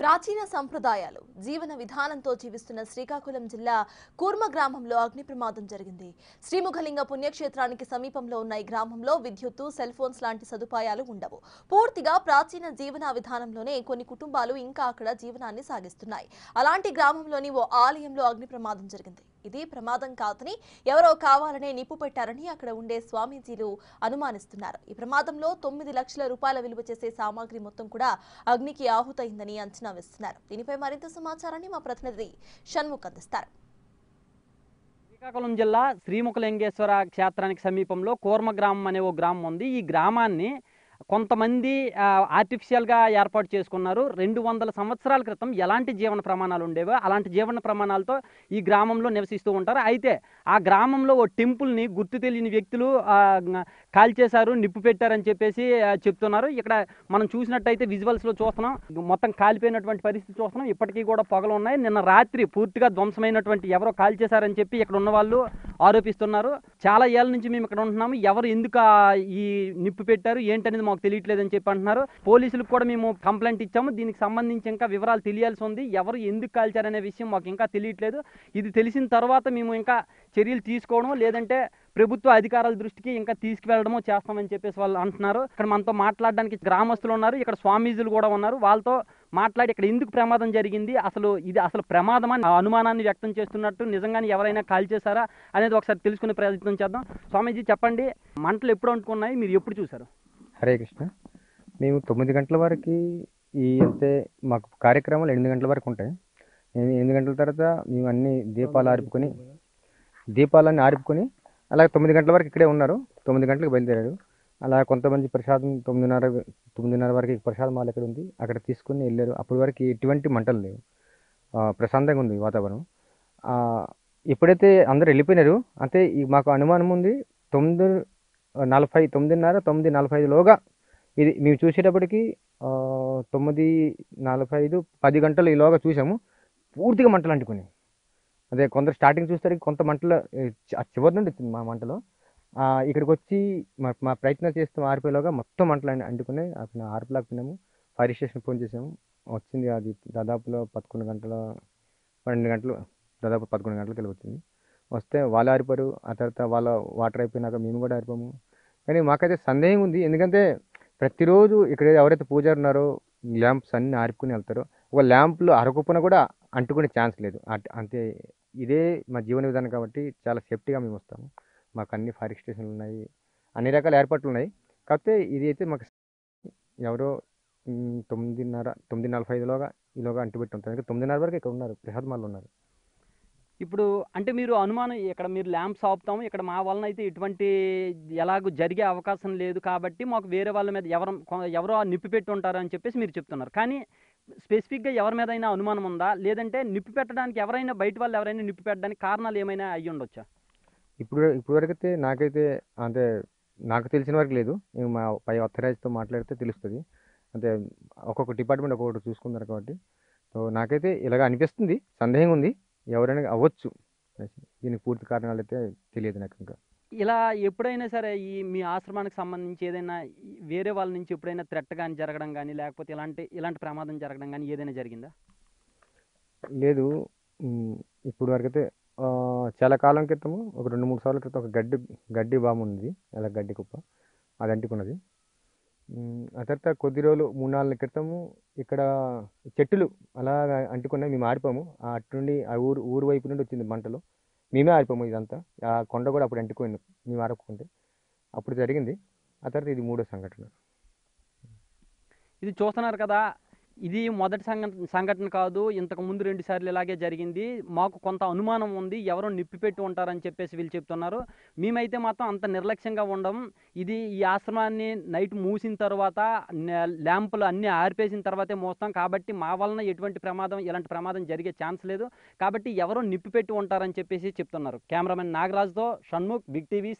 ప్రాచీన సంప్రదాయాలు జీవన విధానంతో జీవిస్తున్న శ్రీకాకుళం జిల్లా కూర్మ గ్రామంలో అగ్ని ప్రమాదం జరిగింది. శ్రీముఖలింగ పుణ్యక్షేత్రానికి సమీపంలో ఉన్న ఈ గ్రామంలో విద్యుత్తు, సెల్ ఫోన్స్ లాంటి సదుపాయాలు ఉండవు. పూర్తిగా ప్రాచీన జీవన విధానంలోనే కొన్ని కుటుంబాలు ఇంకా అక్కడ జీవనాన్ని సాగిస్తున్నాయి. అలాంటి గ్రామంలోని ఓ ఆలయంలో అగ్ని ప్రమాదం జరిగింది. ఇది ప్రమాదం కాదని ఎవరో కావాలనే నిప్పు పెట్టారని అక్కడ ఉండే స్వామీజీలు అనుమానిస్తున్నారు. ఈ ప్రమాదంలో 9 లక్షల రూపాయల విలువ చేసే సామాగ్రి మొత్తం కూడా అగ్నికి ఆహుతైందని అంచనా వేస్తున్నారు. దీనిపై మరింత సమాచారాన్ని మా ప్రతినిధి షణ్ముఖ్ అందిస్తారు. శ్రీకాకుళం జిల్లా శ్రీముఖలింగేశ్వర క్షేత్రానికి సమీపంలో కూర్మ గ్రామం అనే ఓ గ్రామం ఉంది. ఈ గ్రామాన్ని కొంతమంది ఆర్టిఫిషియల్గా ఏర్పాటు చేసుకున్నారు. 200 సంవత్సరాల క్రితం ఎలాంటి జీవన ప్రమాణాలు ఉండేవో అలాంటి జీవన ప్రమాణాలతో ఈ గ్రామంలో నివసిస్తూ ఉంటారు. అయితే ఆ గ్రామంలో ఓ టెంపుల్ని గుర్తు తెలియని వ్యక్తులు కాల్చేశారు, నిప్పు పెట్టారని చెప్పేసి చెప్తున్నారు. ఇక్కడ మనం చూసినట్టయితే విజువల్స్లో చూస్తున్నాం, మొత్తం కాలిపోయినటువంటి పరిస్థితి చూస్తున్నాం. ఇప్పటికీ కూడా పొగలు ఉన్నాయి. నిన్న రాత్రి పూర్తిగా ధ్వంసమైనటువంటి ఎవరో కాల్చేశారని చెప్పి ఇక్కడ ఉన్న వాళ్ళు ఆరోపిస్తున్నారు. చాలా ఏళ్ళ నుంచి మేము ఇక్కడ ఉంటున్నాము, ఎవరు ఎందుకు ఈ నిప్పు పెట్టారు ఏంటనేది మాకు తెలియట్లేదని చెప్పి అంటున్నారు. పోలీసులకు కూడా మేము కంప్లైంట్ ఇచ్చాము. దీనికి సంబంధించి ఇంకా వివరాలు తెలియాల్సి ఉంది. ఎవరు ఎందుకు కాల్చారనే విషయం మాకు ఇంకా తెలియట్లేదు. ఇది తెలిసిన తర్వాత మేము ఇంకా చర్యలు తీసుకోవడం లేదంటే ప్రభుత్వ అధికారుల దృష్టికి ఇంకా తీసుకువెళ్ళడమో చేస్తామని చెప్పేసి వాళ్ళు అంటున్నారు. ఇక్కడ మనతో మాట్లాడడానికి గ్రామస్తులు ఉన్నారు, ఇక్కడ స్వామీజులు కూడా ఉన్నారు. వాళ్ళతో మాట్లాడి ఇక్కడ ఎందుకు ప్రమాదం జరిగింది, అసలు ప్రమాదం అని అనుమానాన్ని వ్యక్తం చేస్తున్నట్టు నిజంగానే ఎవరైనా కాల్ చేశారా అనేది ఒకసారి తెలుసుకునే ప్రయత్నం చేద్దాం. స్వామీజీ చెప్పండి, మంటలు ఎప్పుడు అంటుకున్నాయి, మీరు ఎప్పుడు చూసారు? హరే కృష్ణ. మేము 9 గంటల వరకు అంటే మాకు కార్యక్రమాలు 8 గంటల వరకు ఉంటాయి. 8 గంటల తర్వాత మేము అన్ని దీపాలన్నీ ఆర్పుకొని అలా 9 గంటల వరకు ఇక్కడే ఉన్నారు. 9 గంటలకు బయలుదేరారు. అలా కొంతమంది ప్రసాదం 9:30 వరకు ప్రసాదం మాల్ ఎక్కడ ఉంది అక్కడ తీసుకుని వెళ్ళారు. అప్పటి వరకు ఎటువంటి మంటలు లేవు, ప్రశాంతంగా ఉంది వాతావరణం. ఎప్పుడైతే అందరూ వెళ్ళిపోయినారు అంటే మాకు అనుమానం ఉంది 9:45లోగా ఇది మేము చూసేటప్పటికి 9:45 10 గంటలు ఈలోగా చూసాము. పూర్తిగా మంటలు అంటుకున్నాయి. అదే కొందరు స్టార్టింగ్ చూస్తారు, కొంత మంటలు చివరి నుండి మా మంటలో ఇక్కడికి వచ్చి మా ప్రయత్నం చేస్తాం ఆరిపోయేలోగా మొత్తం మంటలు అంటుకున్నాయి. అక్కడ ఆర్పలేకపోయినాము. ఫైర్ స్టేషన్ ఫోన్ చేసాము, వచ్చింది. అది దాదాపులో 11 గంటల 12 గంటలు దాదాపు 11 గంటలకి వెళ్ళి వచ్చింది. వస్తే వాళ్ళు ఆరిపోయారు. ఆ తర్వాత వాళ్ళ వాటర్ అయిపోయినాక మేము కూడా ఆరిపోయాము. కానీ మాకైతే సందేహం ఉంది, ఎందుకంటే ప్రతిరోజు ఇక్కడ ఎవరైతే పూజారు ఉన్నారో ల్యాంప్స్ అన్నీ ఆర్పుకుని వెళ్తారో ఒక ల్యాంప్లు అరకుప్పున కూడా అంటుకునే ఛాన్స్ లేదు. అంతే, ఇదే మా జీవన విధానం కాబట్టి చాలా సేఫ్టీగా మేము వస్తాము. మాకు అన్ని ఫైర్ స్టేషన్లు ఉన్నాయి, అన్ని రకాల ఏర్పాట్లు ఉన్నాయి. కాకపోతే ఇది అయితే మాకు ఎవరో 9:45లోగా ఈలోగా అంటుపెట్టి ఉంటారు. 9:30 వరకు ఇక్కడ ఉన్నారు, ప్రసాద్ మాల్లో ఉన్నారు. ఇప్పుడు అంటే మీరు అనుమానం ఇక్కడ మీరు ల్యాంప్స్ ఆపుతాము, ఇక్కడ మా వలన అయితే ఎటువంటి ఎలాగో జరిగే అవకాశం లేదు కాబట్టి మాకు వేరే వాళ్ళ మీద ఎవరో నిప్పు పెట్టి ఉంటారు అని చెప్పేసి మీరు చెప్తున్నారు. కానీ స్పెసిఫిక్గా ఎవరి మీద అయినా అనుమానం ఉందా, లేదంటే నిప్పు పెట్టడానికి ఎవరైనా బయట వాళ్ళు ఎవరైనా నిప్పు పెట్టడానికి కారణాలు ఏమైనా అయ్యి ఉండొచ్చా? ఇప్పుడు వరకైతే నాకైతే అంటే నాకు తెలిసిన వరకు లేదు. మేము మా పై అథరైజ్తో మాట్లాడితే తెలుస్తుంది. అంటే ఒక్కొక్క డిపార్ట్మెంట్ ఒక్కొక్కటి చూసుకున్నారు కాబట్టి సో నాకైతే ఇలాగ అనిపిస్తుంది. సందేహం ఉంది, ఎవరైనా అవ్వచ్చు. దీనికి పూర్తి కారణాలు అయితే తెలియదు నాకు. ఇంకా ఇలా ఎప్పుడైనా సరే ఈ మీ ఆశ్రమానికి సంబంధించి ఏదైనా వేరే వాళ్ళ నుంచి ఎప్పుడైనా థ్రెట్ కానీ జరగడం కానీ లేకపోతే ఇలాంటి ప్రమాదం జరగడం కానీ ఏదైనా జరిగిందా? లేదు. ఇప్పుడు వరకైతే చాలా కాలం క్రితము ఒక 2-3 సార్ల క్రితం ఒక గడ్డి బాంబు ఉంది, అలా గడ్డి కుప్ప అది అంటుకున్నది. ఆ తర్వాత కొద్ది రోజులు 3-4 క్రితము ఇక్కడ చెట్టులు అలా అంటుకున్నాయి. మేము ఆరిపోము. అటు నుండి ఆ ఊరు వైపు నుండి వచ్చింది మంటలు, మేమే ఆరిపోము. ఇదంతా ఆ కొండ కూడా అప్పుడు అంటుకోయింది, మేము ఆరకుంటే అప్పుడు జరిగింది. ఆ తర్వాత ఇది 3వ సంఘటన. ఇది చూస్తున్నారు కదా, ఇది మొదటి సంఘటన కాదు. ఇంతకు ముందు 2 సార్లు ఇలాగే జరిగింది. మాకు కొంత అనుమానం ఉంది, ఎవరో నిప్పి పెట్టి ఉంటారని చెప్పేసి వీళ్ళు చెప్తున్నారు. మేమైతే మాత్రం అంత నిర్లక్ష్యంగా ఉండం. ఈ ఆశ్రమాన్ని నైట్ మూసిన తర్వాత ల్యాంపులు అన్నీ ఆర్పేసిన తర్వాతే మోస్తాం కాబట్టి మా వలన ఇలాంటి ప్రమాదం జరిగే ఛాన్స్ లేదు. కాబట్టి ఎవరో నిప్పి పెట్టి ఉంటారని చెప్పేసి చెప్తున్నారు. కెమెరామెన్ నాగరాజ్తో షణ్ముఖ్, బిగ్ టీవీ.